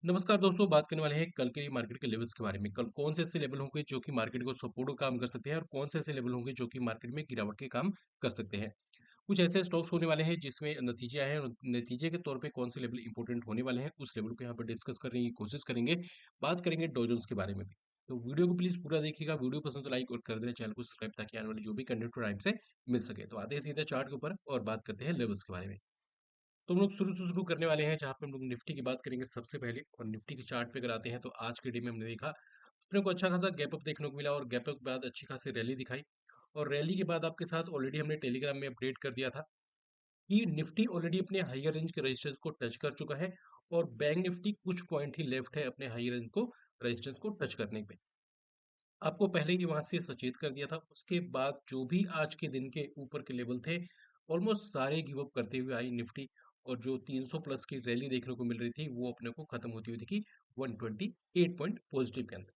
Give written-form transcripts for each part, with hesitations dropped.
नमस्कार दोस्तों, बात करने वाले हैं कल के लिए मार्केट के लेवल्स के बारे में। कल कौन से ऐसे लेवल होंगे जो कि मार्केट को सपोर्ट का काम कर सकते हैं और कौन से ऐसे लेवल होंगे जो कि मार्केट में गिरावट के काम कर सकते हैं। कुछ ऐसे स्टॉक्स होने वाले हैं जिसमें नतीजे आए हैं और नतीजे के तौर पे कौन से लेवल इंपॉर्टेंट होने वाले हैं उस लेवल को यहाँ पर डिस्कस करने की कोशिश करेंगे। बात करेंगे डॉ जोन्स के बारे में भी। तो वीडियो को प्लीज पूरा देखिएगा, वीडियो पसंद तो लाइक और कर देना, चैनल को सब्सक्राइब ताकि आने वाले जो भी कंटेंट टाइम से मिल सके। तो आते हैं सीधे चार्ट के ऊपर और बात करते हैं लेवल्स के बारे में। तो हम लोग शुरू करने वाले हैं जहाँ पे हम लोग निफ्टी की बात करेंगे सबसे पहले। और निफ्टी के चार्ट पे अगर आते हैं तो आज के डे में हमने देखा अपने को अच्छा खासा गैप अप देखने को मिला और गैप अप के बाद अच्छी खासी रैली दिखाई। और रैली के बाद आपके साथ ऑलरेडी हमने टेलीग्राम में अपडेट कर दिया था कि निफ्टी ऑलरेडी अपने हाइयर रेंज के रेजिस्टेंस को टच कर चुका है और बैंक निफ्टी कुछ पॉइंट ही लेफ्ट है अपने हाइयर रेंज को रेजिस्टेंस को टच करने पे। आपको पहले ही वहां से सचेत कर दिया था। उसके बाद जो भी आज के दिन के ऊपर के लेवल थे ऑलमोस्ट सारे गिव अप करते हुए आई निफ्टी। और जो 300 प्लस की रैली देखने को मिल रही थी वो अपने को खत्म होती हुई दिखी 128 पॉइंट पॉजिटिव के अंदर।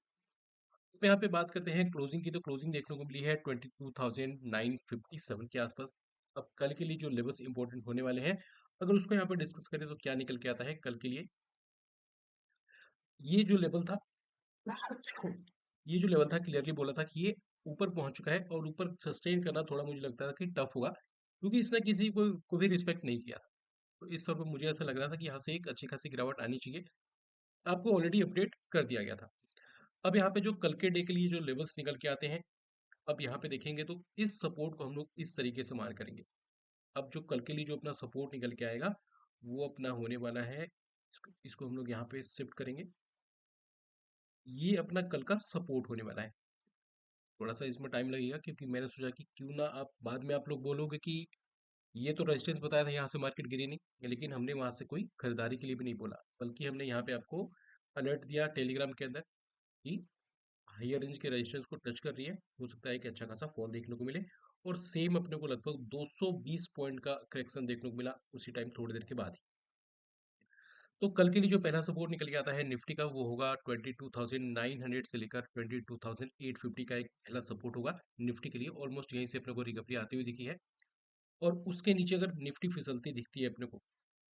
तो यहाँ पे बात करते हैं क्लोजिंग की, तो क्लोजिंग देखने को मिली है 22,957 के आसपास। अब कल के लिए जो लेवल्स इंपॉर्टेंट होने वाले हैं अगर उसको यहाँ पे डिस्कस करें तो क्या निकल के आता है कल के लिए। ये जो लेवल था ये जो लेवल था क्लियरली बोला था कि ये ऊपर पहुंच चुका है और ऊपर सस्टेन करना थोड़ा मुझे लगता था कि टफ होगा क्योंकि इसने किसी को भी रिस्पेक्ट नहीं किया। तो इस तौर पर मुझे ऐसा लग रहा था कि यहाँ से एक अच्छी खासी गिरावट आनी चाहिए। आपको ऑलरेडी अपडेट कर दिया गया था। अब यहाँ पे जो कल के डे के लिए जो लेवल्स निकल के आते हैं, अब यहाँ पे देखेंगे तो इस सपोर्ट को हम लोग इस तरीके से मार करेंगे। अब जो कल के लिए जो अपना सपोर्ट निकल के आएगा वो अपना होने वाला है, इसको हम लोग यहाँ पे शिफ्ट करेंगे। ये अपना कल का सपोर्ट होने वाला है। थोड़ा सा इसमें टाइम लगेगा क्योंकि मैंने सोचा कि क्यों ना आप बाद में आप लोग बोलोगे कि ये तो रेजिस्टेंस बताया था यहाँ से मार्केट गिरी नहीं, लेकिन हमने वहां से कोई खरीदारी के लिए भी नहीं बोला बल्कि हमने यहाँ पे आपको अलर्ट दिया टेलीग्राम के अंदर कि हाइयर रेंज के रेजिस्टेंस को टच कर रही है, हो सकता है कि अच्छा खासा फॉल देखने को मिले। और सेम अपने को लगभग 220 पॉइंट का करेक्शन देखने को मिला उसी टाइम थोड़ी देर के बाद ही। तो कल के लिए जो पहला सपोर्ट निकल के आता है निफ्टी का वो होगा 22,900 से लेकर 22,850 का एक पहला सपोर्ट होगा निफ्टी के लिए। ऑलमोस्ट यहीं से अपने को रिकवरी आती हुई दिखी है। और उसके नीचे अगर निफ्टी फिसलती दिखती है अपने को,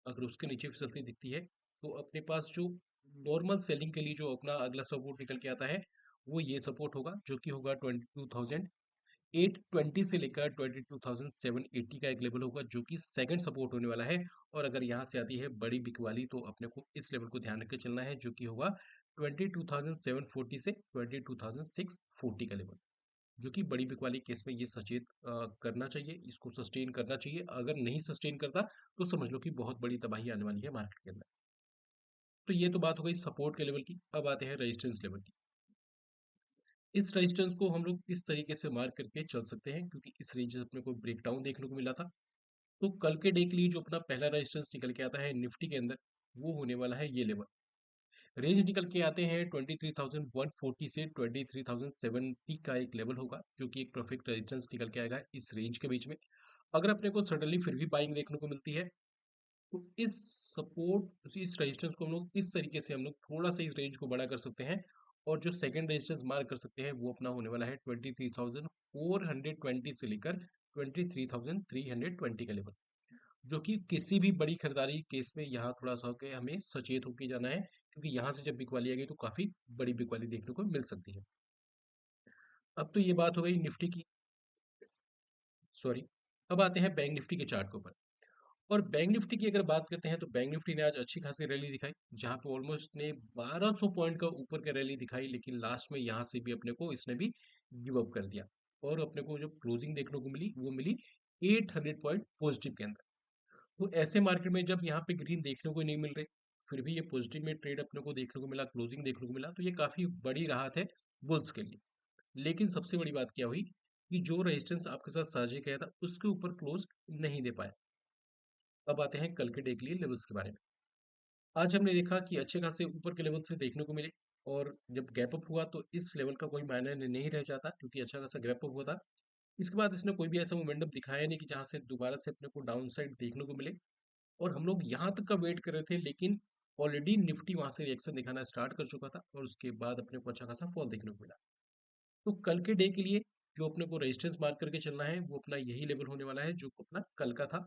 अगर उसके नीचे फिसलती दिखती है तो अपने पास जो नॉर्मल सेलिंग के लिए जो अपना अगला सपोर्ट निकल के आता है वो ये सपोर्ट होगा जो कि होगा 22,820 से लेकर 22,780 का एक लेवल होगा जो कि सेकंड सपोर्ट होने वाला है। और अगर यहाँ से आती है बड़ी बिक वाली तो अपने को इस लेवल को ध्यान रख के चलना है जो कि होगा 22,740 से 22,640 का लेवल, जो कि बड़ी बिक वाली केस में ये सचेत करना चाहिए, इसको सस्टेन करना चाहिए। अगर नहीं सस्टेन करता तो समझ लो कि बहुत बड़ी तबाही आने वाली है मार्केट के अंदर। तो ये तो बात हो गई सपोर्ट के लेवल की। अब आते हैं रेजिस्टेंस लेवल की। इस रेजिस्टेंस को हम लोग इस तरीके से मार्क करके चल सकते हैं क्योंकि इस रेंज से अपने को ब्रेकडाउन देखने को मिला था। तो कल के डे के लिए जो अपना पहला रेजिस्टेंस निकल के आता है निफ्टी के अंदर वो होने वाला है ये लेवल। रेंज निकल के आते हैं 23,140 से 23,070 का एक लेवल होगा जो कि एक परफेक्ट रेजिस्टेंस निकल के आएगा इस रेंज के बीच में। अगर अपने को सडनली फिर भी बाइंग देखने को मिलती है तो इस सपोर्ट इस रेजिस्टेंस को हम लोग इस तरीके से हम लोग थोड़ा सा इस रेंज को बड़ा कर सकते हैं। और जो सेकंड रेजिस्टेंस मार्क कर सकते हैं वो अपना होने वाला है 23,420 से लेकर 23,320 का लेवल, जो कि किसी भी बड़ी खरीदारी केस में यहाँ थोड़ा सा होकर हमें सचेत होकर जाना है क्योंकि यहाँ से जब बिकवाली आएगी तो काफी बड़ी बिकवाली देखने को मिल सकती है। अब तो ये बात हो गई निफ्टी की, सॉरी। अब आते हैं बैंक निफ्टी के चार्ट के ऊपर। और बैंक निफ्टी की अगर बात करते हैं तो बैंक निफ्टी ने आज अच्छी खासी रैली दिखाई जहां पे ऑलमोस्ट ने 1200 पॉइंट का ऊपर का रैली दिखाई, लेकिन लास्ट में यहां से भी अपने को इसने भी गिव अप कर दिया। और अपने को जो क्लोजिंग देखने को मिली वो मिली 800 पॉइंट पॉजिटिव के अंदर। तो ऐसे मार्केट में जब यहाँ पे ग्रीन देखने को नहीं मिल रहे फिर भी ये पॉजिटिव में ट्रेड अपने को देखने को मिला, क्लोजिंग देखने को मिला, तो ये काफी बड़ी राहत है बुल्स के लिए। लेकिन सबसे बड़ी बात क्या हुई कि जो रेजिस्टेंस आपके साथ साझे किया था उसके ऊपर क्लोज नहीं दे पाया। अब आते हैं कल के डे के लिए लेवल्स के बारे में। आज हमने देखा कि अच्छे खासे ऊपर के लेवल से देखने को मिले। और जब गैप अप हुआ तो इस लेवल का कोई मायने नहीं रह जाता क्योंकि अच्छा खासा गैप अप हुआ था। इसके बाद इसने कोई भी ऐसा मोमेंटम दिखाया नहीं कि जहां से दोबारा से अपने को डाउन साइड देखने को मिले। और हम लोग यहाँ तक का वेट कर रहे थे लेकिन ऑलरेडी निफ्टी वहां से रिएक्शन दिखाना स्टार्ट कर चुका था और उसके बाद अपने को अच्छा खासा फॉल देखने को मिला। तो कल के डे के लिए जो अपने को रेजिस्टेंस मार्क करके चलना है वो अपना यही लेवल होने वाला है जो अपना कल का था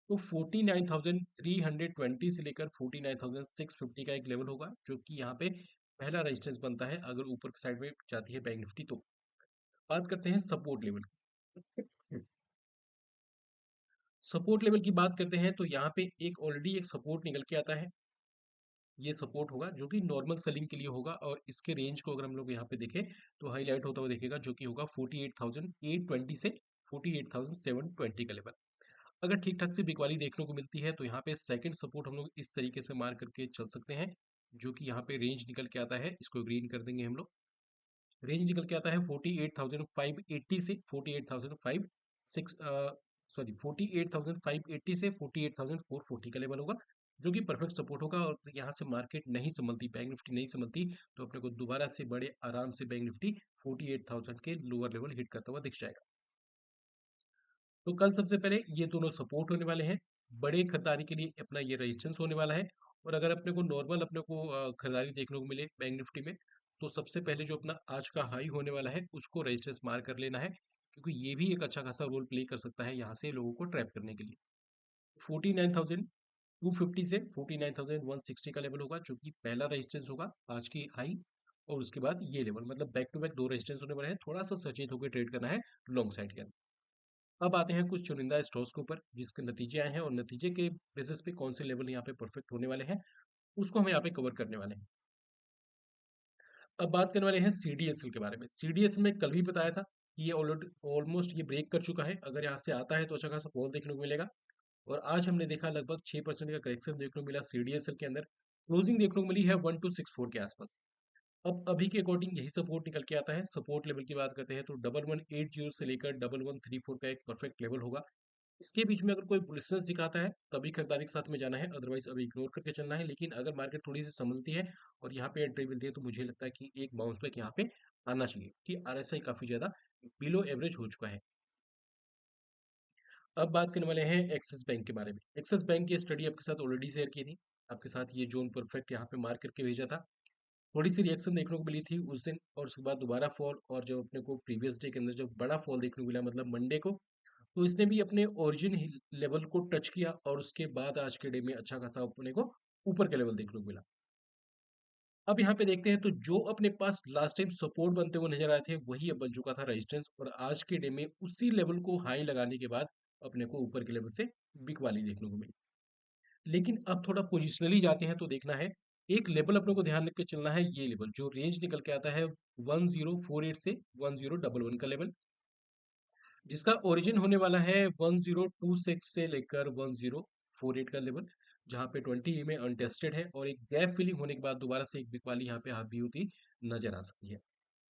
तो 49,320 से लेकर 49,650 का एक लेवल होगा, जो कि यहाँ पे पहला रेजिस्टेंस बनता है अगर ऊपर की साइड में जाती है बैंक निफ्टी तो। बात करते हैं सपोर्ट लेवल की। सपोर्ट लेवल की बात करते हैं तो यहाँ पे एक ऑलरेडी एक सपोर्ट निकल के आता है। ये सपोर्ट होगा जो कि नॉर्मल सेलिंग के लिए होगा, और इसके रेंज को अगर हम लोग यहाँ पे देखें तो हाईलाइट होता हुआ देखेगा, जो कि होगा 48,820 से 48,720 का लेवल। अगर ठीक ठाक से बिकवाली देखने को मिलती है तो यहाँ पे सेकंड सपोर्ट हम लोग इस तरीके से मार करके चल सकते हैं, जो कि यहाँ पे रेंज निकल के आता है, इसको ग्रीन कर देंगे हम लोग। रेंज निकल के आता है 48,580 से 48,506 सॉरी 48,580 से 48,440 का लेवल होगा, जो कि परफेक्ट सपोर्ट होगा। और यहाँ से मार्केट नहीं संभलती, बैंक निफ्टी नहीं संभलती, तो अपने को दोबारा से बड़े आराम से बैंक निफ्टी 48,000 के लोअर लेवल हिट करता हुआ दिख जाएगा। तो कल सबसे पहले ये दोनों सपोर्ट होने वाले हैं, बड़े खरीदारी के लिए अपना ये रेजिस्टेंस होने वाला है। और अगर अपने को नॉर्मल अपने को खरीदारी देखने को मिले बैंक निफ्टी में, तो सबसे पहले जो अपना आज का हाई होने वाला है उसको रेजिस्टेंस मार कर लेना है, क्योंकि ये भी एक अच्छा खासा रोल प्ले कर सकता है यहाँ से लोगों को ट्रैप करने के लिए। 49,250 से 49,160 का लेवल होगा, जो कि पहला रेजिस्टेंस होगा आज की हाई। और उसके बाद ये लेवल, मतलब बैक टू बैक दो रेजिस्टेंस होने वाले हैं, थोड़ा सा सचेत होकर ट्रेड करना है लॉन्ग साइड के अंदर। अब आते हैं कुछ चुनिंदा स्टॉक्स के ऊपर जिसके नतीजे आए हैं, और नतीजे के बेसिस पे कौन से लेवल यहाँ पे परफेक्ट होने वाले हैं उसको हम यहाँ पे कवर करने वाले हैं। अब बात करने वाले हैं सीडीएसएल के बारे में। सीडीएसएल में कल भी बताया था कि ये ऑलमोस्ट ये ब्रेक कर चुका है, अगर यहाँ से आता है तो अच्छा खासा फॉल देखने को मिलेगा। और आज हमने देखा लगभग 6% का करेक्शन देखने को मिला सीडीएसएल के अंदर, क्लोजिंग देखने को मिली है 1264 के आसपास। अब अभी के अकॉर्डिंग यही सपोर्ट निकल के आता है। सपोर्ट लेवल की बात करते हैं तो 1180 से लेकर 1134 का एक परफेक्ट लेवल होगा। इसके बीच में अगर कोई बुलिशनेस दिखाता है तभी खरीदारी के साथ में जाना है, अदरवाइज अभी इग्नोर करके चलना है। लेकिन अगर मार्केट थोड़ी सी संभलती है और यहाँ पे एंट्री मिलती है तो मुझे लगता है कि एक बाउंस बैक यहाँ पे आना चाहिए, कि आरएसआई काफी ज्यादा बिलो एवरेज हो चुका है। अब बात करने वाले हैं एक्सिस बैंक के बारे में। एक्सिस बैंक की स्टडी आपके साथ ऑलरेडी शेयर की थी, आपके साथ ये जोन परफेक्ट यहाँ पे मार्क करके भेजा था। थोड़ी सी रिएक्शन देखने को मिली थी उस दिन, और उसके बाद दोबारा फॉल, और जब अपने को प्रीवियस डे के अंदर जब बड़ा फॉल देखने को मिला मतलब मंडे को, तो इसने भी अपने ओरिजिन लेवल को टच किया, और उसके बाद आज के डे में अच्छा खासा अपने को ऊपर का लेवल देखने को मिला। अब यहाँ पे देखते हैं तो जो अपने पास लास्ट टाइम सपोर्ट बनते हुए नजर आए थे वही अब बन चुका था रेजिस्टेंस, और आज के डे में उसी लेवल को हाई लगाने के बाद अपने को ऊपर के लेवल से बिकवाली देखने को मिली। लेकिन अब थोड़ा पोजिशनली जाते हैं तो देखना है, एक लेवल अपने को ध्यान रख के चलना है, ये लेवल जो रेंज निकल के आता है 1048 से 1011 का लेवल, जिसका ओरिजिन होने वाला है 1026 से लेकर 1048 का लेवल, जहां पे 20 में अनटेस्टेड है, और एक गैप फिलिंग होने के बाद दोबारा से एक बिग वाली यहाँ पे हावी होती नजर आ सकती है।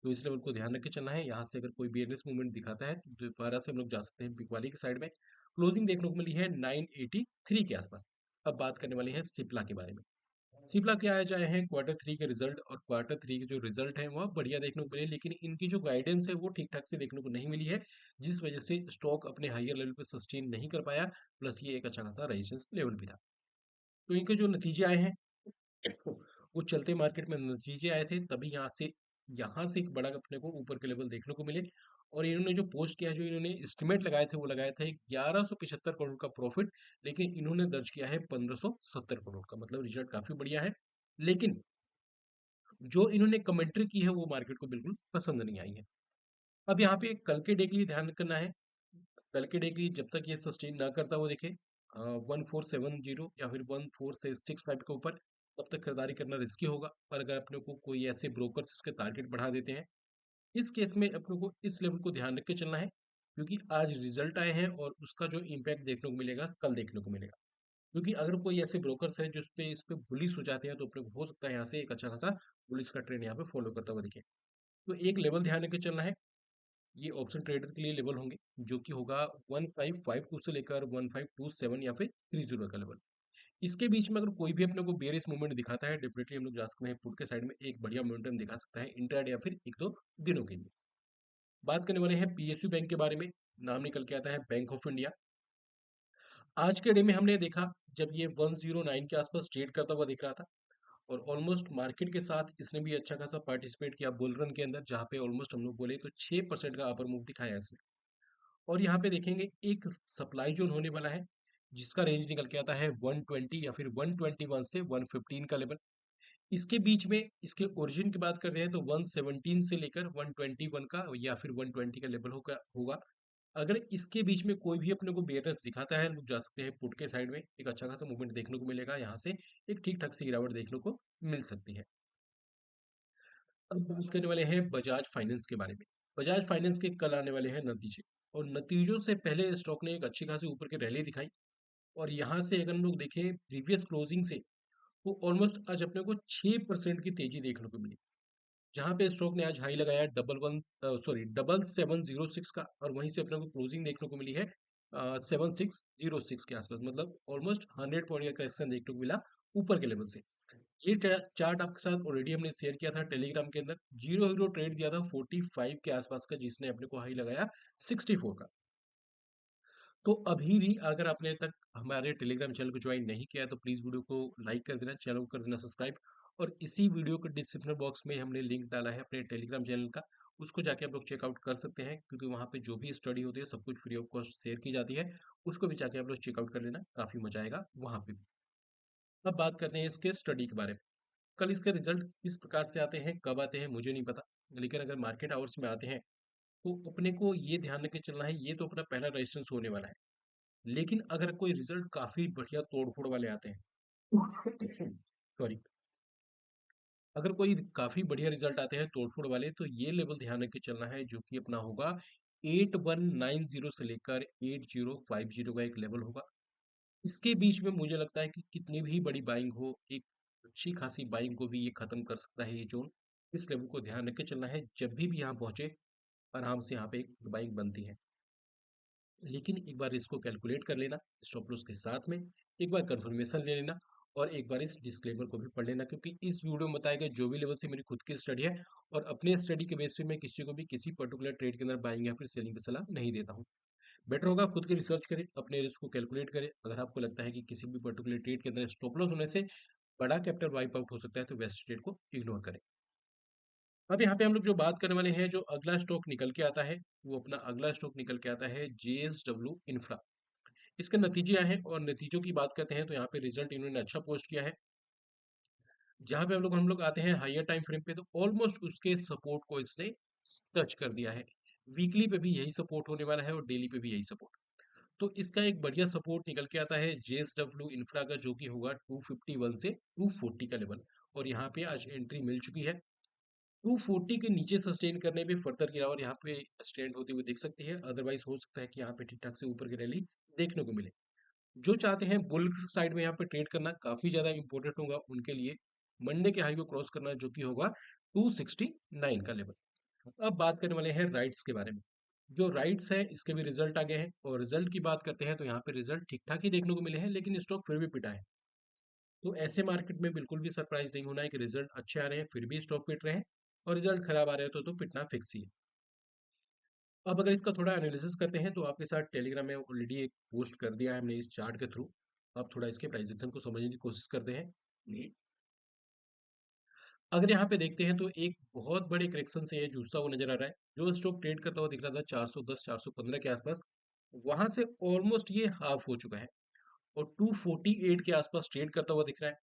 तो इस लेवल को ध्यान रख के चलना है। यहाँ से अगर कोई बियरनेस मूवमेंट दिखाता है तो दोबारा से हम लोग जा सकते हैं बिग वाली की साइड में। क्लोजिंग देखने को मिली है 983 के आसपास। अब बात करने वाले हैं सिप्ला के बारे में। सिप्ला के आए जाए हैं क्वार्टर थ्री के रिजल्ट, और क्वार्टर थ्री के जो रिजल्ट है वह बढ़िया देखने को मिले, लेकिन इनकी जो गाइडेंस है वो ठीक ठाक से देखने को नहीं मिली है, जिस वजह से स्टॉक अपने हायर लेवल पे सस्टेन नहीं कर पाया। प्लस ये एक अच्छा खासा रेजिस्टेंस लेवल भी था। तो इनके जो नतीजे आए हैं वो चलते मार्केट में नतीजे आए थे, तभी यहाँ से एक बड़ा अपने को ऊपर के लेवल देखने को मिले। और इन्होंने जो पोस्ट किया है, जो इन्होंने एस्टिमेट लगाए थे, वो लगाया था 1175 करोड़ का प्रॉफिट, लेकिन इन्होंने दर्ज किया है 1570 करोड़ का, मतलब रिजल्ट काफी बढ़िया है। लेकिन जो इन्होंने कमेंट्री की है वो मार्केट को बिल्कुल पसंद नहीं आई है। अब यहाँ पे कल के डे के लिए ध्यान करना है। कल के डे के लिए जब तक ये सस्टेन ना करता हुआ दिखे 1470 या फिर 1465 के ऊपर, तब तक खरीदारी करना रिस्की होगा। पर अगर अपने को कोई ऐसे ब्रोकर्स इसके टारगेट बढ़ा देते हैं, इस केस में अपने को इस लेवल को ध्यान रख के चलना है, क्योंकि आज रिजल्ट आए हैं और उसका जो इम्पैक्ट देखने को मिलेगा कल देखने को मिलेगा। क्योंकि अगर कोई ऐसे ब्रोकर्स है जो इस पे बुलिश हो जाते हैं, तो अपने को हो सकता है यहाँ से एक अच्छा खासा बुलिश का ट्रेंड यहाँ पे फॉलो करता हुआ दिखे। तो एक लेवल ध्यान रख के चलना है, ये ऑप्शन ट्रेडर के लिए लेवल होंगे, जो कि होगा 1552 से लेकर 1527 या फिर 30 का लेवल। इसके बीच में अगर कोई भी अपने को बेयरिश मूवमेंट दिखाता है, डेफिनेटली हम लोग जा सकते हैं पुट के साइड में, एक बढ़िया मोमेंटम दिखा सकता है इंट्राडे या फिर एक दो दिनों के लिए। बात करने वाले हैं पीएसयू बैंक के बारे में। नाम निकल के आता है बैंक ऑफ इंडिया। आज के डे में हमने देखा जब ये 109 के आसपास ट्रेड करता हुआ दिख रहा था, और ऑलमोस्ट मार्केट के साथ इसने भी अच्छा खासा पार्टिसिपेट किया बुल रन के अंदर, जहां पे ऑलमोस्ट हम लोग बोले तो 6% का अपर मूव दिखाया है इसने। और यहाँ पे देखेंगे एक सप्लाई जोन होने वाला है, जिसका रेंज निकल के आता है 120 या फिर 121 से 115 का लेवल। इसके बीच में इसके ओरिजिन की बात कर रहे हैं तो 117 से लेकर 121 का या फिर 120 का लेवल होगा होगा। अगर इसके बीच में कोई भी अपने को बेयरनेस दिखाता है, हम लोग जा सकते हैं पुट के साइड में, एक अच्छा खासा मूवमेंट देखने को मिलेगा, यहाँ से एक ठीक ठाक सी गिरावट देखने को मिल सकती है। अब बात करने वाले हैं बजाज फाइनेंस के बारे में। बजाज फाइनेंस के कल आने वाले हैं नतीजे, और नतीजों से पहले स्टॉक ने एक अच्छी खासी ऊपर की रैली दिखाई, और यहाँ से अगर हम लोग देखें प्रीवियस क्लोजिंग से, तो ऑलमोस्ट आज अपने को 6% की तेजी देखने को मिली, जहाँ पे स्टॉक ने आज हाई लगाया डबल 706 का, और वहीं से अपने को क्लोजिंग देखने को मिली है 7606 के आसपास, मतलब ऑलमोस्ट 100 पॉइंट का करेक्शन देखने को मिला ऊपर के लेवल से। ये चार्ट आपके साथ ऑलरेडी हमने शेयर किया था टेलीग्राम के अंदर। जीरो हीरो ट्रेड दिया था 45 के आसपास का, जिसने अपने को हाई लगाया 64 का। तो अभी भी अगर आपने तक हमारे टेलीग्राम चैनल को ज्वाइन नहीं किया है तो प्लीज वीडियो को लाइक कर देना, चैनल को कर देना सब्सक्राइब, और इसी वीडियो के डिस्क्रिप्शन बॉक्स में हमने लिंक डाला है अपने टेलीग्राम चैनल का, उसको जाके आप लोग चेकआउट कर सकते हैं, क्योंकि वहाँ पे जो भी स्टडी होती है सब कुछ फ्री ऑफ कॉस्ट शेयर की जाती है। उसको भी जाके आप लोग चेकआउट कर लेना, काफी मजा आएगा वहाँ पे भी। अब बात करते हैं इसके स्टडी के बारे में। कल इसके रिजल्ट किस प्रकार से आते हैं, कब आते हैं, मुझे नहीं पता, लेकिन अगर मार्केट आवर्स में आते हैं तो अपने को ये ध्यान रख के चलना है, ये तो अपना पहला रेजिस्टेंस होने वाला है। लेकिन अगर कोई रिजल्ट काफी बढ़िया तोड़-फोड़ वाले आते हैं सॉरी, अगर कोई काफी बढ़िया रिजल्ट आते हैं तोड़-फोड़ वाले, तो ये लेवल ध्यान रख के चलना है, जो कि अपना होगा 8190 से लेकर 8050 का एक लेवल होगा। इसके बीच में मुझे लगता है कि कितनी भी बड़ी बाइंग हो, एक अच्छी खासी बाइंग को भी ये खत्म कर सकता है ये जोन। इस लेवल को ध्यान रख के चलना है, जब भी यहाँ पहुंचे आराम से यहाँ पे एक बाइंग बनती है। लेकिन एक बार इसको कैलकुलेट कर लेना स्टॉप लॉस के साथ में, एक बार कंफर्मेशन ले लेना, और एक बार इस डिस्क्लेमर को भी पढ़ लेना, क्योंकि इस वीडियो में बताया गया जो भी लेवल से मेरी खुद की स्टडी है, और अपने स्टडी के बेस पे मैं किसी को भी किसी पर्टिकुलर ट्रेड के अंदर बाइंग या फिर सेलिंग की सलाह नहीं देता हूँ। बेटर होगा खुद की रिसर्च करें, अपने रिस्क को कैलकुलेट करें। अगर आपको लगता है कि किसी भी पर्टिकुलर ट्रेड के अंदर स्टॉप लॉस होने से बड़ा कैपिटल वाइप आउट हो सकता है, तो वैसे ट्रेड को इग्नोर करें। अब यहाँ पे हम लोग जो बात करने वाले हैं, जो अगला स्टॉक निकल के आता है, वो अपना अगला स्टॉक निकल के आता है JSW इंफ्रा। इसके नतीजे आए हैं, और नतीजों की बात करते हैं तो यहाँ पे रिजल्ट इन्होंने अच्छा पोस्ट किया है। जहाँ पे हम लोग आते हैं हायर टाइम फ्रेम पे, तो ऑलमोस्ट उसके सपोर्ट को इसने टच कर दिया है। वीकली पे भी यही सपोर्ट होने वाला है, और डेली पे भी यही सपोर्ट। तो इसका एक बढ़िया सपोर्ट निकल के आता है JSW इंफ्रा का, जो कि होगा 251 से 240 का लेवल, और यहाँ पे आज एंट्री मिल चुकी है। 240 के नीचे सस्टेन करने पे फर्दर गिरावट यहाँ पे स्टैंड होते हुए दिख सकती है, अदरवाइज हो सकता है कि यहाँ पे ठीक ठाक से ऊपर की रैली देखने को मिले। जो चाहते हैं बुल साइड में यहाँ पे ट्रेड करना काफी ज्यादा इंपॉर्टेंट होगा उनके लिए, मंडे के हाई को क्रॉस करना, जो कि होगा 269 का लेवल। अब बात करने वाले हैं राइट्स के बारे में। जो राइट्स है इसके भी रिजल्ट आ गए हैं, और रिजल्ट की बात करते हैं तो यहाँ पे रिजल्ट ठीक ठाक ही देखने को मिले हैं, लेकिन स्टॉक फिर भी पिटा है। तो ऐसे मार्केट में बिल्कुल भी सरप्राइज नहीं होना है कि रिजल्ट अच्छे आ रहे हैं फिर भी स्टॉक पिट रहे हैं, और रिजल्ट खराब आ रहे हो तो पिटना फिक्स ही है। अब अगर इसका थोड़ा एनालिसिस करते हैं, तो आपके साथ टेलीग्राम में ऑलरेडी एक पोस्ट कर दिया है हमने इस चार्ट के थ्रू। अब थोड़ा इसके प्राइस एक्शन को समझने की कोशिश करते हैं। अगर यहाँ पे देखते हैं तो एक बहुत बड़े करेक्शन से ये जूझता हुआ नजर आ रहा है। जो स्टॉक ट्रेड करता हुआ दिख रहा था 410 415 के आसपास, वहां से ऑलमोस्ट ये हाफ हो चुका है, और 248 के आसपास ट्रेड करता हुआ दिख रहा है।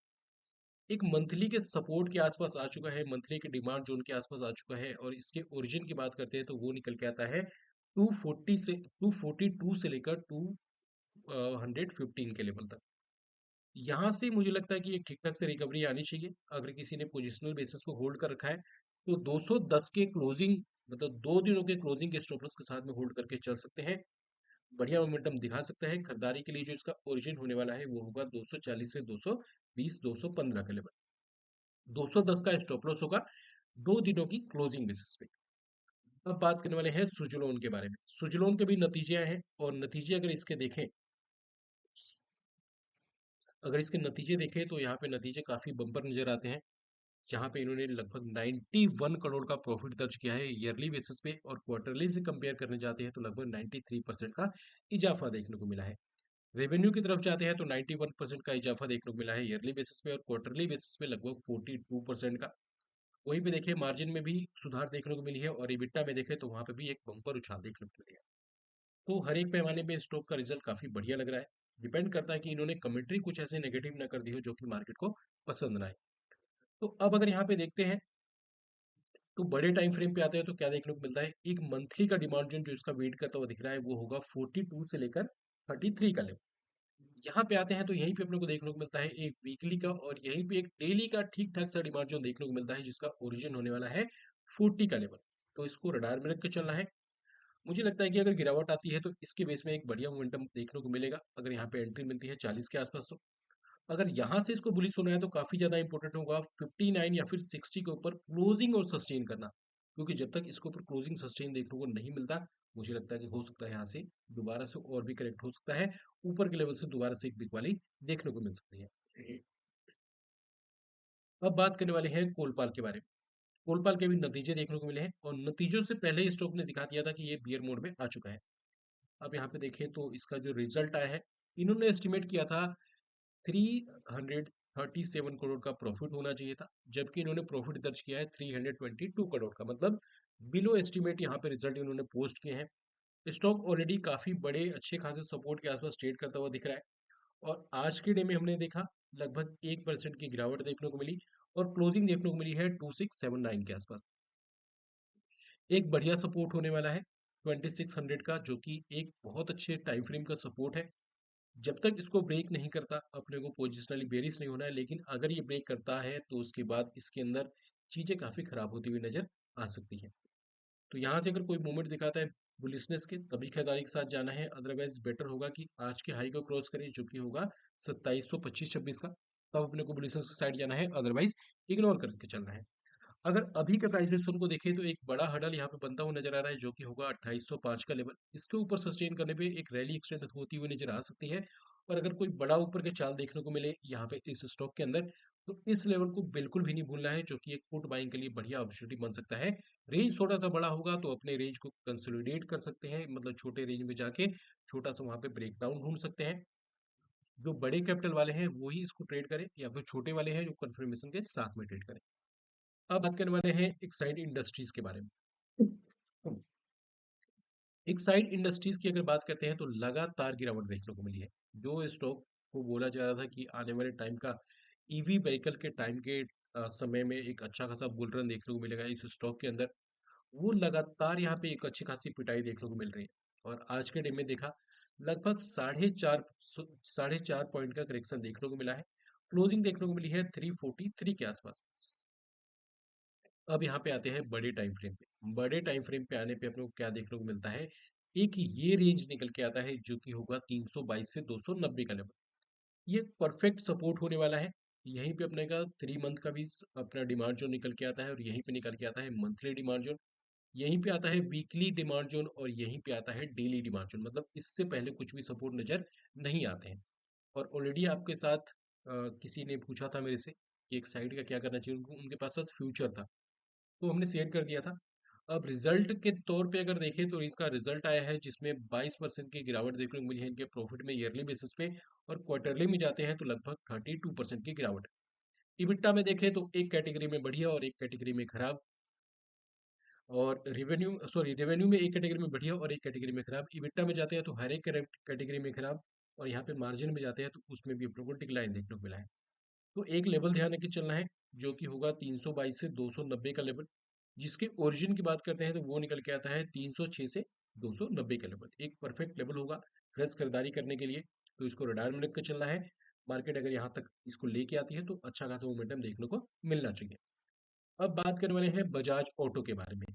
एक मंथली के सपोर्ट के आसपास आ चुका है, मंथली के डिमांड जोन के आसपास आ चुका है, और इसके ओरिजिन की बात करते हैं तो वो निकल के आता है 242 से लेकर 215 के लेवल तक। यहाँ से मुझे लगता है कि एक ठीक ठाक से रिकवरी आनी चाहिए। अगर किसी ने पोजिशनल बेसिस पे होल्ड कर रखा है, तो 210 के क्लोजिंग, मतलब 2 दिनों के क्लोजिंग के स्टॉप लॉस के साथ में होल्ड करके चल सकते हैं। बढ़िया मोमेंटम दिखा सकता है। खरीदारी के लिए जो इसका ओरिजिन होने वाला है वो होगा 240 से 220 215 का लेवल। 210 का स्टॉप लॉस होगा 2 दिनों की क्लोजिंग बेसिस पे। अब बात करने वाले हैं सुजलोन के बारे में। सुजलोन के भी नतीजे आए हैं, और नतीजे अगर इसके देखें, तो यहाँ पे नतीजे काफी बम्पर नजर आते हैं। जहाँ पे इन्होंने लगभग 91 करोड़ का प्रॉफिट दर्ज किया है ईयरली बेसिस पे, और क्वार्टरली से कंपेयर करने जाते हैं तो लगभग 93% का इजाफा देखने को मिला है। रेवेन्यू की तरफ जाते हैं तो 91% का इजाफा देखने को मिला है ईयरली बेसिस पे, और क्वार्टरली बेसिस पे लगभग 42% का। वहीं पे देखिए मार्जिन में भी सुधार देखने को मिली है, और इबिट्टा में देखें तो वहां पे भी एक बम्पर उछाल देखने को मिली है। तो हर एक पैमाने पे स्टॉक का रिजल्ट काफी बढ़िया लग रहा है। डिपेंड करता है कि इन्होंने कमेंट्री कुछ ऐसे नेगेटिव ना कर दी हो जो कि मार्केट को पसंद ना आए। तो अब अगर यहाँ पे देखते हैं तो बड़े टाइम फ्रेम पे आते हैं तो क्या देखने को मिलता है, एक मंथली का डिमांड जोन जो इसका वेट करता हुआ दिख रहा है वो होगा 42 से लेकर 33 का लेवल। यहाँ पे आते हैं तो यहीं पे अपने को देखने को मिलता है एक वीकली का, और यहीं पे एक डेली का ठीक ठाक सा डिमांड जोन देखने को मिलता है जिसका ओरिजिन होने वाला है 40 का लेवल। तो इसको रडार में रख के चलना है। मुझे लगता है कि अगर गिरावट आती है तो इसके बेस में एक बढ़िया मोमेंटम देखने को मिलेगा अगर यहाँ पे एंट्री मिलती है 40 के आसपास। तो अगर यहाँ से इसको बुलिश होना है तो काफी ज्यादा इंपॉर्टेंट होगा 59 या फिर 60 के ऊपर क्लोजिंग और सस्टेन करना, क्योंकि जब तक इसके ऊपर क्लोजिंग सस्टेन देखने को नहीं मिलता, मुझे लगता है कि हो सकता है यहाँ से दोबारा से और भी करेक्ट हो सकता है, ऊपर के लेवल से दोबारा से एक बिग वाली देखने को मिल सकती है। अब बात करने वाले हैं कोलपाल के बारे में। कोलपाल के भी नतीजे देखने को मिले हैं और नतीजों से पहले स्टॉक ने दिखा दिया था कि ये बियर मोड में आ चुका है। अब यहाँ पे देखें तो इसका जो रिजल्ट आया है, इन्होंने एस्टिमेट किया था 337 करोड़ का प्रॉफिट होना चाहिए था, जबकि इन्होंने प्रॉफिट दर्ज किया है 322 करोड़ का, मतलब बिलो एस्टिमेट यहाँ पे रिजल्ट इन्होंने पोस्ट किए हैं। स्टॉक ऑलरेडी काफी बड़े अच्छे खासे सपोर्ट के आसपास ट्रेड करता हुआ दिख रहा है, और आज के डे में हमने देखा लगभग 1% की गिरावट देखने को मिली और क्लोजिंग देखने को मिली है 2679 के आसपास। एक बढ़िया सपोर्ट होने वाला है 2600 का, जो कि एक बहुत अच्छे टाइम फ्रेम का सपोर्ट है। जब तक इसको ब्रेक नहीं करता अपने को पोजिशनली बेरिश नहीं होना है, लेकिन अगर ये ब्रेक करता है तो उसके बाद इसके अंदर चीजें काफी खराब होती हुई नजर आ सकती हैं। तो यहाँ से अगर कोई मूवमेंट दिखाता है बुलिशनेस के, तभी खरीदारी के साथ जाना है, अदरवाइज बेटर होगा कि आज के हाई को क्रॉस करें जो कि होगा 2725-26 का, तब अपने को बुलिशनेस की साइड जाना है, अदरवाइज इग्नोर करके चलना है। अगर अभी के प्राइस एक्शन को देखें तो एक बड़ा हडल यहाँ पे बनता हुआ नजर आ रहा है जो कि होगा 2805 का लेवल। इसके ऊपर सस्टेन करने पे एक रैली एक्सटेंड होती हुई नजर आ सकती है, और अगर कोई बड़ा ऊपर के चाल देखने को मिले यहाँ पे इस स्टॉक के अंदर, तो इस लेवल को बिल्कुल भी नहीं भूलना है, जो कि एक पुट बाइंग के लिए बढ़िया अपॉर्चुनिटी बन सकता है। रेंज थोड़ा सा बड़ा होगा तो अपने रेंज को कंसोलिडेट कर सकते हैं, मतलब छोटे रेंज में जाके छोटा सा वहां पे ब्रेकडाउन ढूंढ सकते हैं। जो बड़े कैपिटल वाले हैं वो ही इसको ट्रेड करें, या फिर छोटे वाले हैं जो कंफर्मेशन के साथ में ट्रेड करें। अब बात करने वाले हैं एक्साइड इंडस्ट्रीज के बारे में। एक्साइड इंडस्ट्रीज की अगर बात करते हैं तो लगातार गिरावट देखने को मिली है। जो स्टॉक को बोला जा रहा था कि आने वाले टाइम का ईवी व्हीकल के टाइम के समय में एक अच्छा खासा बुल रन देखने को मिलेगा इस स्टॉक के अंदर, वो लगातार यहाँ पे एक अच्छी खासी पिटाई देखने को मिल रही है। और आज के डे में देखा लगभग 4.5 पॉइंट का करेक्शन देखने को मिला है। क्लोजिंग देखने को मिली है 343 के आसपास। अब यहाँ पे आते हैं बड़े टाइम फ्रेम पे। बड़े टाइम फ्रेम पे आने पे अपने को क्या देखने को मिलता है, एक ये रेंज निकल के आता है जो कि होगा 322 से 290 का लेवल। ये परफेक्ट सपोर्ट होने वाला है। यहीं पे अपने का 3 मंथ का भी अपना डिमांड जोन निकल के आता है, और यहीं पे निकल के आता है मंथली डिमांड जोन। यहीं पे आता है वीकली डिमांड जोन, और यहीं पे आता है डेली डिमांड जोन, मतलब इससे पहले कुछ भी सपोर्ट नजर नहीं आते हैं। और ऑलरेडी आपके साथ किसी ने पूछा था मेरे से कि एक साइड का क्या करना चाहिए, उनके पास साथ फ्यूचर था, तो हमने शेयर कर दिया था। अब रिजल्ट के तौर पे अगर देखें तो इसका रिजल्ट आया है जिसमें 22% की गिरावट देखने को मिली है इनके प्रॉफिट में ईयरली बेसिस पे, और क्वार्टरली में जाते हैं तो लगभग 32% की गिरावट है। इबिट्टा में देखें तो एक कैटेगरी में बढ़िया और एक कैटेगरी में खराब, और रेवेन्यू में एक कैटेगरी में बढ़िया और एक कैटेगरी में खराब। इबिट्टा में जाते हैं तो हर एक कैटेगरी में खराब, और यहाँ पे मार्जिन में जाते हैं तो उसमें भी अपने को डिक्लाइन देखने को मिला है। तो एक लेवल ध्यान रख के चलना है जो कि होगा 322 से 290 का लेवल। जिसके ओरिजिन की बात करते हैं तो वो निकल के आता है 306 से 290 का लेवल, एक परफेक्ट लेवल होगा फ्रेश खरीदारी करने के लिए। तो इसको रडार में रख के चलना है। मार्केट अगर यहाँ तक इसको लेके आती है तो अच्छा खासा मोमेंटम देखने को मिलना चाहिए। अब बात करने वाले हैं बजाज ऑटो के बारे में।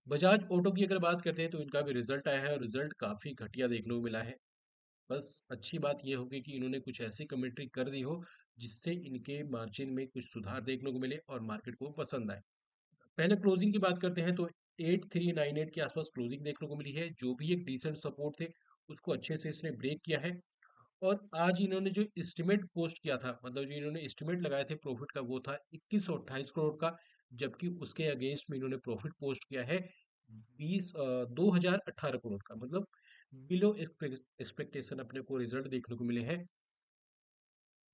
बजाज ऑटो की अगर बात करते हैं तो इनका भी रिजल्ट आया है, और रिजल्ट काफी घटिया देखने को मिला है। बस अच्छी बात ये होगी कि इन्होंने कुछ ऐसी कमेंट्री कर दी हो जिससे इनके मार्जिन में कुछ सुधार देखने को मिले और मार्केट को पसंद आए। पहले क्लोजिंग की बात करते हैं तो 8398 के आसपास क्लोजिंग देखने को मिली है, जो भी एक डिसेंट सपोर्ट थे उसको अच्छे से इसने ब्रेक किया है। और आज इन्होंने जो एस्टिमेट पोस्ट किया था, मतलब जो इन्होंने एस्टिमेट लगाए थे प्रॉफिट का, वो था 2128 करोड़ का, जबकि उसके अगेंस्ट में इन्होंने प्रॉफिट पोस्ट किया है 2018 करोड़ का, मतलब बिलो एक्सपेक्टेशन अपने को रिजल्ट देखने को मिले हैं।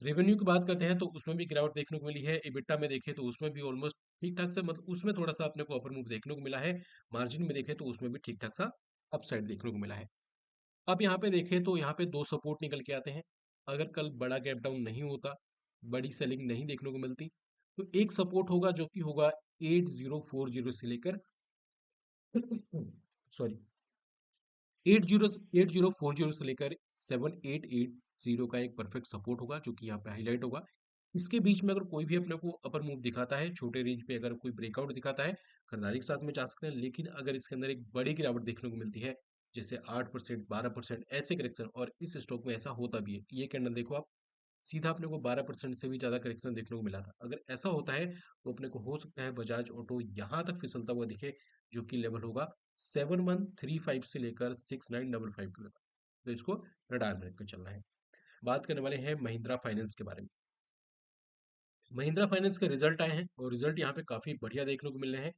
रेवेन्यू की बात करते हैं तो उसमें भी गिरावट देखने को मिली है। इबिट्टा में देखें तो उसमें भी ऑलमोस्ट ठीक ठाक से, मतलब उसमें थोड़ा सा अपने को अपर मूव देखने को मिला है। मार्जिन में देखें तो उसमें भी ठीक ठाक सा अपसाइड देखने को मिला है। अब यहाँ पे देखें तो यहाँ पे दो सपोर्ट निकल के आते हैं। अगर कल बड़ा गैप डाउन नहीं होता, बड़ी सेलिंग नहीं देखने को मिलती, तो एक सपोर्ट होगा जो कि होगा 8040 से लेकर सॉरी 8040 से लेकर 7880 का एक परफेक्ट सपोर्ट होगा जो कि यहाँ पे हाईलाइट होगा। इसके बीच में अगर कोई भी अपने को अपर मूव दिखाता है, छोटे रेंज पे अगर कोई ब्रेकआउट दिखाता है, खरीदारी के साथ में जा सकते हैं। लेकिन अगर इसके अंदर एक बड़ी गिरावट देखने को मिलती है, जैसे 8% 12% ऐसे करेक्शन, और इस स्टॉक में ऐसा होता भी है, ये कैंडल देखो आप, सीधा अपने को 12% से भी ज़्यादा करेक्शन देखने को मिला था। अगर ऐसा होता है तो अपने को हो सकता है बजाज ऑटो यहाँ तक फिसलता हुआ दिखे, जो कि लेवल होगा 7135 से लेकर 6955 के लेवल। तो इसको रडार में रखकर चलना है। बात करने वाले हैं महिंद्रा फाइनेंस के बारे में। महिंद्रा फाइनेंस के रिजल्ट आए हैं और रिजल्ट यहाँ पे काफी बढ़िया देखने को मिल रहे हैं।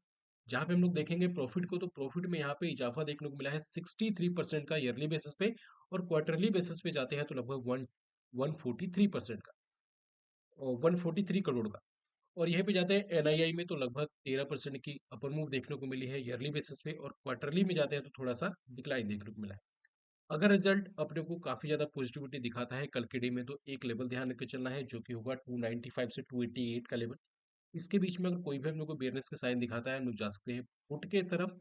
जहाँ पे हम लोग देखेंगे प्रॉफिट को, तो प्रॉफिट में यहाँ पे इजाफा देखने को मिला है 63% का ईयरली बेसिस पे, और क्वार्टरली बेसिस पे जाते हैं तो लगभग 143% का, और 143 करोड़ का। और यहीं पे जाते हैं एनआईआई में, तो लगभग 13% की अपर मूव देखने को मिली है ईयरली बेसिस पे, और क्वार्टरली में जाते हैं तो थोड़ा सा डिक्लाइन देखने को मिला है। अगर रिजल्ट अपने को काफी ज्यादा पॉजिटिविटी दिखाता है कल के डे में, तो एक लेवल ध्यान रखकर चलना है जो कि होगा 295 से 288 का लेवल। इसके बीच में अगर कोई भी अपने को बेयरनेस के साइन दिखाता है, हम लोग जा सकते हैं पुट के तरफ।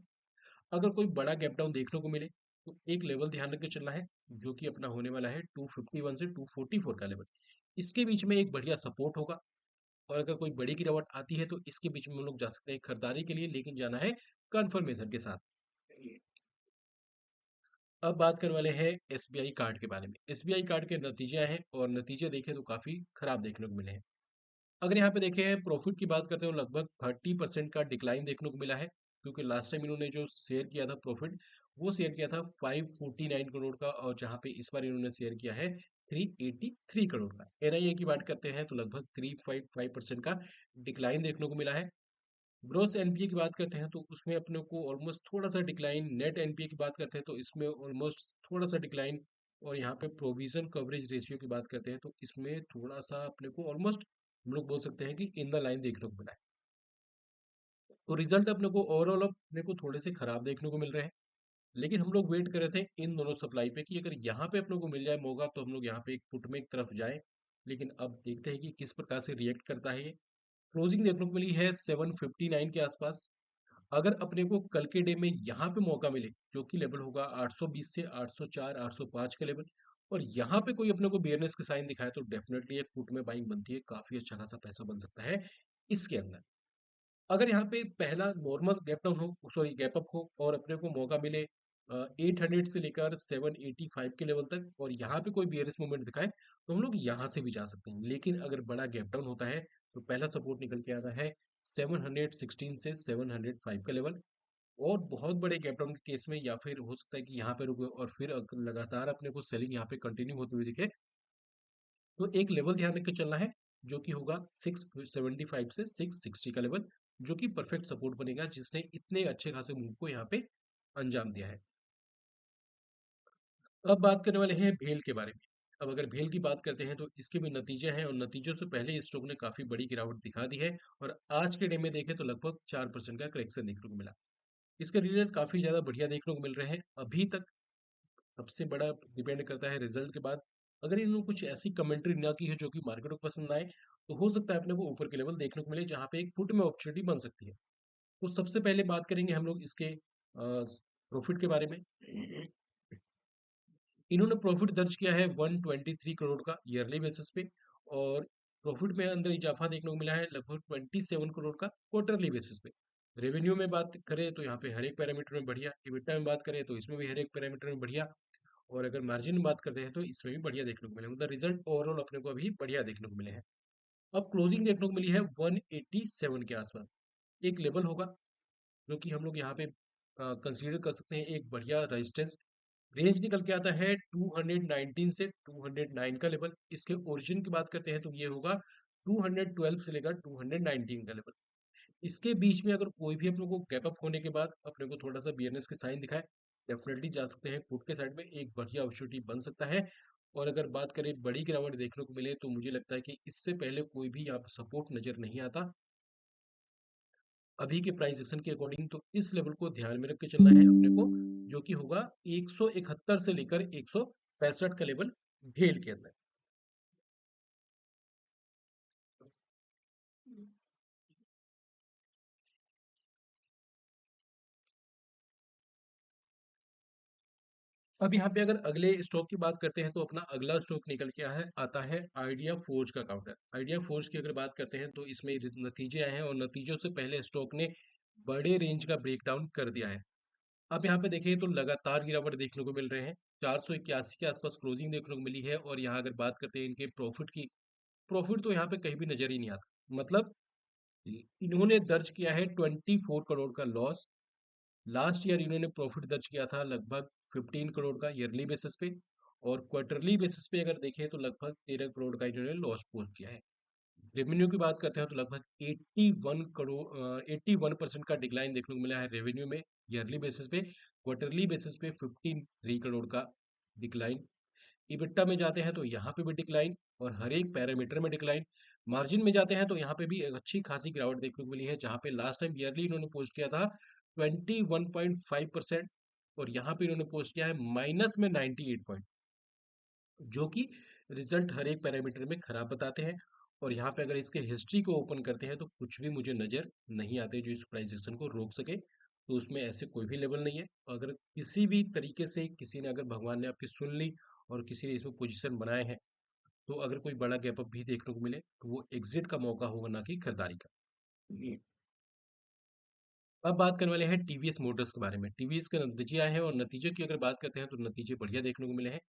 अगर कोई बड़ा गैप डाउन देखने को मिले, तो एक लेवल ध्यान रख के चलना है जो कि अपना होने वाला है 251 से 244 का लेवल। इसके बीच में एक बढ़िया सपोर्ट होगा, और अगर कोई बड़ी गिरावट आती है तो इसके बीच में हम लोग जा सकते हैं खरीदारी के लिए, लेकिन जाना है कंफर्मेशन के साथ। अब बात करने वाले हैं एसबीआई कार्ड के बारे में। एसबीआई कार्ड के नतीजे आए हैं और नतीजे देखें तो काफी खराब देखने को मिले हैं। अगर यहाँ पे देखें प्रॉफिट की बात करते हैं, तो लगभग 30% का डिक्लाइन देखने को मिला है, क्योंकि लास्ट टाइम इन्होंने जो शेयर किया था प्रॉफिट, वो शेयर किया था 549 करोड़ का, और जहाँ पे इस बार इन्होंने शेयर किया है 383 करोड़ का। एनआईए की बात करते हैं तो लगभग 355% का डिक्लाइन देखने को मिला है। ग्रोस एनपीए की बात करते हैं तो उसमें अपने को ऑलमोस्ट थोड़ा सा डिक्लाइन, नेट एनपीए की बात करते हैं तो इसमें ऑलमोस्ट थोड़ा सा डिक्लाइन, और यहाँ पे प्रोविजन कवरेज रेशियो की बात करते हैं तो इसमें थोड़ा सा अपने को ऑलमोस्ट हम लोग बोल सकते हैं कि इन द लाइन देखने को मिला है। तो रिजल्ट अपने को ओवरऑल अपने को थोड़े से खराब देखने को मिल रहे हैं। लेकिन हम लोग वेट कर रहे थे इन दोनों सप्लाई पे कि अगर यहाँ पे अपने को मिल जाए मौका, तो हम लोग यहाँ पे एक पुट में एक तरफ जाए। लेकिन अब देखते हैं कि किस प्रकार से रिएक्ट करता है ये। क्लोजिंग देखने को मिली है 759 के आसपास। अगर अपने को कल के डे में यहाँ पे मौका मिले, जो कि लेवल होगा 820 से 804 805 का लेवल, और यहाँ पे कोई अपने को बियरनेस के साइन दिखाए, तो डेफिनेटली एक फुट में बाइंग बनती है, काफी अच्छा खासा पैसा बन सकता है इसके अंदर। अगर यहाँ पे पहला नॉर्मल गैप डाउन हो, सॉरी गैप अप हो, और अपने को मौका मिले 800 से लेकर 785 के लेवल तक, और यहाँ पे कोई बियरनेस मूवमेंट दिखाए, तो हम लोग यहाँ से भी जा सकते हैं। लेकिन अगर बड़ा गैप डाउन होता है, तो पहला सपोर्ट निकल के आता है 716 से 705 का लेवल। और बहुत बड़े गैप डाउन के केस में, या फिर हो सकता है कि यहाँ पे रुके और फिर अगर लगातार अपने को सेलिंग यहाँ पे कंटिन्यू होती हुई दिखे, तो एक लेवल ध्यान रख के चलना है जो कि होगा 675 से 660 का लेवल, जो कि परफेक्ट सपोर्ट बनेगा, जिसने इतने अच्छे खासे मूव को यहाँ पे अंजाम दिया है। अब बात करने वाले हैं भेल के बारे में। अब अगर भेल की बात करते हैं तो इसके भी नतीजे हैं, और नतीजों से पहले इस स्टॉक ने काफी बड़ी गिरावट दिखा दी है, और आज के डे में देखें तो लगभग 4% का करेक्शन देखने को मिला। इसके रिजल्ट काफी ज्यादा बढ़िया देखने को मिल रहे हैं अभी तक। सबसे बड़ा डिपेंड करता है रिजल्ट के बाद। अगर इन्होंने कुछ ऐसी कमेंट्री ना की है जो कि मार्केट को पसंद आए, तो हो सकता है अपने को ऊपर के लेवल देखने को मिले जहां पे एक फुट में अपॉर्चुनिटी बन सकती है। तो सबसे पहले बात करेंगे हम लोग इसके प्रॉफिट के बारे में। इन्होंने प्रॉफिट दर्ज किया है 123 करोड़ का ईयरली बेसिस पे, और प्रॉफिट में अंदर इजाफा देखने को मिला है लगभग 27 करोड़ का क्वार्टरली बेसिस पे। रेवेन्यू में बात करें तो यहाँ पे हर एक पैरामीटर में बढ़िया, EBITDA में बात करें तो इसमें भी हर एक पैरामीटर में बढ़िया, और अगर मार्जिन में बात करते हैं तो इसमें भी बढ़िया देखने को मिले, मतलब रिजल्ट ओवरऑल अपने को अभी बढ़िया देखने को मिले हैं। अब क्लोजिंग देखने को मिली है 187 के आसपास। एक लेवल होगा जो कि हम लोग यहाँ पे कंसीडर कर सकते हैं एक बढ़िया रेजिस्टेंस। रेंज निकल के आता है 219 से 209 का लेवल। इसके ओरिजिन की बात करते हैं तो ये होगा 212 से लेकर 219 का लेवल। इसके बीच में अगर कोई भी अपने को गैप अप होने के बाद अपने को थोड़ा सा बियरनेस के साइन दिखाए, डेफिनेटली जा सकते हैं पुट के साइड में, एक बढ़िया अपॉर्चुनिटी बन सकता है। और अगर बात करें बड़ी गिरावट देखने को मिले, तो मुझे लगता है कि इससे पहले कोई भी यहाँ पर सपोर्ट नजर नहीं आता अभी के प्राइस एक्शन के अकॉर्डिंग। तो इस लेवल को ध्यान में रख के चलना है अपने को, जो कि होगा 171 से लेकर 165 का लेवल भेल के अंदर। अब यहाँ पे अगर अगले स्टॉक की बात करते हैं तो अपना अगला स्टॉक निकल के आया है आता है आइडिया फोर्ज का काउंटर। आइडिया फोर्ज की अगर बात करते हैं तो इसमें नतीजे आए हैं और नतीजों से पहले स्टॉक ने बड़े रेंज का ब्रेकडाउन कर दिया है। अब यहाँ पे देखिए तो लगातार गिरावट देखने को मिल रहे हैं। 481 के आसपास क्लोजिंग देखने को मिली है और यहाँ अगर बात करते हैं इनके प्रॉफिट की, प्रॉफिट तो यहाँ पे कहीं भी नजर ही नहीं आता। मतलब इन्होंने दर्ज किया है 24 करोड़ का लॉस। लास्ट ईयर इन्होंने प्रॉफिट दर्ज किया था लगभग 15 करोड़ का ईयरली बेसिस पे, और क्वार्टरली बेसिस पे अगर देखें तो लगभग 13 करोड़ का इन्होंने लॉस पोस्ट किया है। रेवेन्यू की बात करते हैं तो लगभग 81% का डिक्लाइन देखने को मिला है रेवेन्यू में ईयरली बेसिस पे। क्वार्टरली बेसिस पे 53 करोड़ का डिक्लाइन। इबिट्टा में जाते हैं तो यहाँ पे भी डिक्लाइन, और हर एक पैरामीटर में डिक्लाइन। मार्जिन में जाते हैं तो यहाँ पे भी एक अच्छी खासी गिरावट देखने को मिली है, जहाँ पे लास्ट टाइम ईयरली इन्होंने पोस्ट किया था 21.5%, और यहाँ पे इन्होंने पोस्ट किया है माइनस में 98 पॉइंट, जो कि रिजल्ट हर एक पैरामीटर में खराब बताते हैं। और यहाँ पे अगर इसके हिस्ट्री को ओपन करते हैं तो कुछ भी मुझे नजर नहीं आते जो इस प्राइस एक्शन को रोक सके। तो उसमें ऐसे कोई भी लेवल नहीं है। अगर किसी भी तरीके से किसी ने, अगर भगवान ने आपकी सुन ली और किसी ने इसमें पोजीशन बनाए हैं, तो अगर कोई बड़ा गैप अप भी देखने को मिले तो वो एग्जिट का मौका होगा, ना कि खरीदारी का। अब बात करने वाले हैं टीवीएस मोटर्स के बारे में। टीवीएस के नतीजे आए हैं और नतीजे की अगर बात करते हैं तो नतीजे बढ़िया देखने को मिले हैं,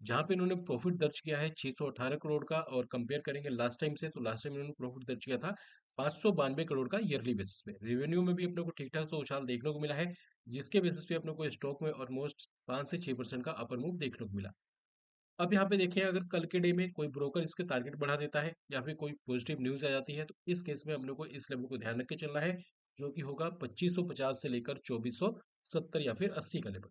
जहां पे इन्होंने प्रॉफिट दर्ज किया है 618 करोड़ का। और कंपेयर करेंगे लास्ट टाइम से, तो लास्ट टाइम इन्होंने प्रॉफिट दर्ज किया था 592 करोड़ का ईयरली बेसिस पे। रेवेन्यू में भी अपने को ठीक ठाक सा उछाल देखने को मिला है, जिसके बेसिस पे अपने को स्टॉक में ऑलमोस्ट 5 से 6% का अपर मूव देखने को मिला। अब यहाँ पे देखिए, अगर कल के डे में कोई ब्रोकर इसके टारगेट बढ़ा देता है या फिर कोई पॉजिटिव न्यूज आ जाती है, तो इस केस में हम लोग को इस लेवल को ध्यान रख के चलना है, जो कि होगा 2550 से लेकर 2470 या फिर 80 का लेवल।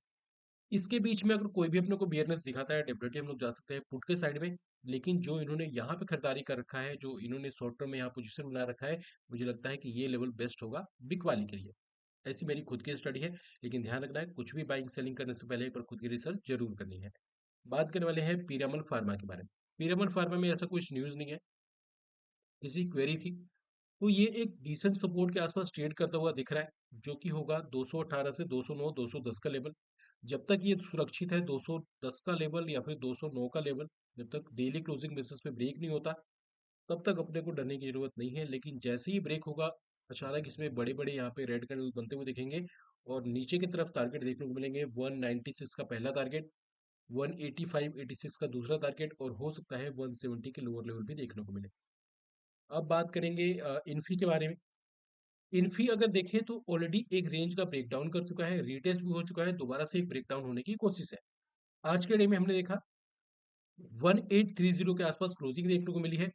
इसके बीच में अगर कोई भी अपने को बियरनेस दिखाता है, डेफिनेटली हम लोग जा सकते हैं पुट के साइड में। लेकिन जो इन्होंने यहाँ पे खरीदारी कर रखा है, जो इन्होंने शॉर्ट टर्म में यहाँ पोजीशन बना रखा है, मुझे लगता है कि ये लेवल बेस्ट होगा बिग वाली के लिए। ऐसी मेरी खुद की स्टडी है। लेकिन ध्यान रखना है, कुछ भी बाइंग सेलिंग करने से पहले एक बार खुद की रिसर्च जरूर करनी है। बात करने वाले हैं पीरामल फार्मा के बारे में। पीरामल फार्मा में ऐसा कुछ न्यूज़ नहीं है, किसी क्वेरी थी। तो ये एक डिसेंट सपोर्ट के आसपास ट्रेड करता हुआ दिख रहा है, जो कि होगा 218 से 209 210 का लेवल। जब तक ये सुरक्षित है 210 का लेवल या फिर 209 का लेवल, जब तक डेली क्लोजिंग बेसिस पे ब्रेक नहीं होता, तब तक अपने को डरने की जरूरत नहीं है। लेकिन जैसे ही ब्रेक होगा, अचानक इसमें बड़े बड़े यहाँ पे रेड कैंडल बनते हुए दिखेंगे, और नीचे की तरफ टारगेट देखने को मिलेंगे। 196 का पहला टारगेट, 185 86 का दूसरा टारगेट, और हो सकता है 170 के लोअर लेवल भी देखने को मिले। अब बात करेंगे इन्फी के बारे में। इन्फी अगर देखें तो ऑलरेडी एक रेंज का ब्रेकडाउन कर चुका है, रीटेस्ट भी हो चुका है, दोबारा से एक ब्रेकडाउन होने की कोशिश है। आज के डे में हमने देखा 1830 के आसपास क्लोजिंग देखने को मिली है।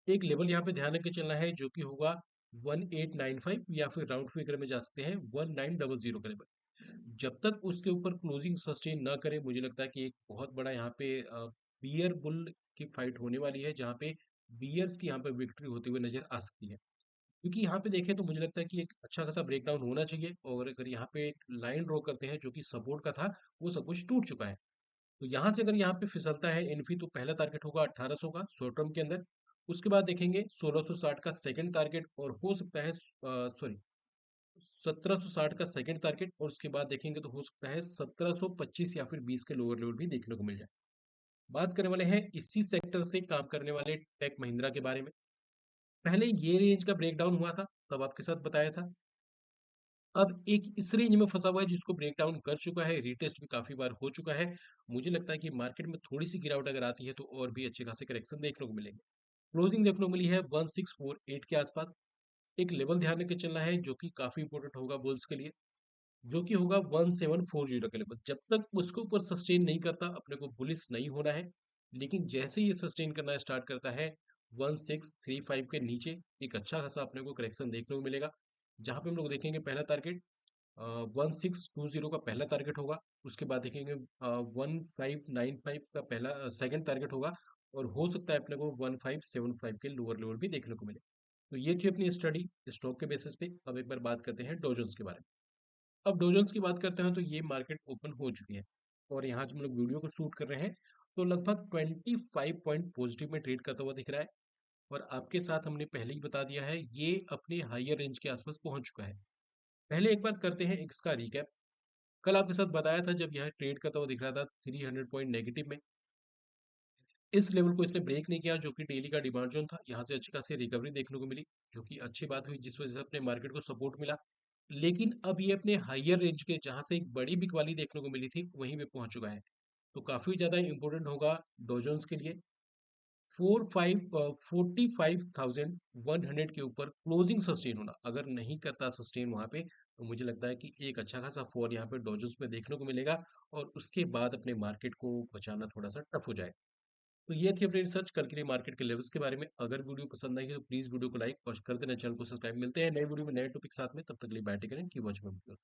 एक लेवल यहाँ पे ध्यान रख के चलना है, जो कि होगा 1895, या फिर राउंड फिगर में जा सकते हैं 1900 का लेवल। जब तक उसके ऊपर क्लोजिंग सस्टेन ना करे, मुझे लगता है कि एक बहुत बड़ा यहाँ पे बियर बुल की फाइट होने वाली है, जहाँ पे बियर्स की यहाँ पे विक्ट्री होते हुए नजर आ सकती है। क्योंकि यहाँ पे देखें तो मुझे लगता है कि एक अच्छा खासा ब्रेकडाउन होना चाहिए, और अगर यहाँ पे एक लाइन ड्रॉ करते हैं जो कि सपोर्ट का था, वो सब कुछ टूट चुका है। तो यहाँ से अगर यहाँ पे फिसलता है इन्फी, तो पहला टारगेट होगा 1800 का शॉर्ट टर्म के अंदर। उसके बाद देखेंगे 1660 का सेकंड टारगेट, और हो सकता है सॉरी 1760 का सेकंड टारगेट, और उसके बाद देखेंगे तो हो सकता है 1725 या फिर 20 के लोअर लेवल भी देखने को मिल जाए। बात करने वाले हैं इसी सेक्टर से काम करने वाले टेक महिंद्रा के बारे में। पहले ये रेंज का ब्रेकडाउन हुआ था, तब आपके साथ बताया था। अब एक इस रेंज में फंसा हुआ है जिसको ब्रेक डाउन कर चुका है, रीटेस्ट भी काफी बार हो चुका है। मुझे लगता है कि मार्केट में थोड़ी सी गिरावट अगर आती है तो और भी अच्छे खासे करेक्शन देखने को मिलेंगे। क्लोजिंग देखने को मिली है 1648 के आसपास। एक लेवल ध्यान रख के चलना है, जो कि काफी इंपॉर्टेंट होगा बुल्स के लिए, जो कि होगा 1740 का लेवल। जब तक उसके ऊपर सस्टेन नहीं करता, अपने को बुलिश नहीं होना है। लेकिन जैसे ही ये सस्टेन करना स्टार्ट करता है 1635 के नीचे, एक अच्छा खासा अपने को करेक्शन देखने को मिलेगा, जहां पे हम लोग देखेंगे पहला टारगेट 1620 का पहला टारगेट होगा। उसके बाद देखेंगे 1595 का पहला सेकंड टारगेट होगा, और हो सकता है अपने को 1575 के लोअर लेवल भी देखने को मिले। तो ये थी अपनी स्टडी स्टॉक के बेसिस पे। अब एक बार बात करते हैं डॉजन्स के बारे में। अब डॉ जोन्स की बात करते हैं तो ये मार्केट ओपन हो चुकी है और यहाँ जो हम लोग वीडियो को शूट कर रहे हैं तो लगभग 25 पॉइंट पॉजिटिव में ट्रेड करता हुआ दिख रहा है और आपके साथ हमने पहले ही बता दिया है ये अपने हायर रेंज के आसपास पहुंच चुका है। पहले एक बार करते हैं इसका रिकैप। कल आपके साथ बताया था जब यह ट्रेड करता हुआ दिख रहा था 300 पॉइंट नेगेटिव में, इस लेवल को इसने ब्रेक नहीं किया जो कि डेली का डिमांड जोन था। यहाँ से अच्छी खासी रिकवरी देखने को मिली जो कि अच्छी बात हुई जिस वजह से अपने मार्केट को सपोर्ट मिला। लेकिन अब ये अपने हायर रेंज के जहाँ से एक बड़ी बिक वाली देखने को मिली थी वहीं पे पहुंच चुका है। तो काफी ज्यादा इंपॉर्टेंट होगा डॉ जोन्स के लिए 45,100 के ऊपर क्लोजिंग सस्टेन होना। अगर नहीं करता सस्टेन वहां पे तो मुझे लगता है कि एक अच्छा खासा फॉल यहाँ पे डॉ जोन्स में देखने को मिलेगा और उसके बाद अपने मार्केट को बचाना थोड़ा सा टफ हो जाए। तो ये थी अपनी रिसर्च कल के लिए मार्केट के लेवल्स के बारे में। अगर वीडियो पसंद आई है तो प्लीज वीडियो को लाइक और कर देना, चैनल को सब्सक्राइब। मिलते हैं नए वीडियो में नए टॉपिक साथ में, तब तक के लिए bye take care and keep watching my videos.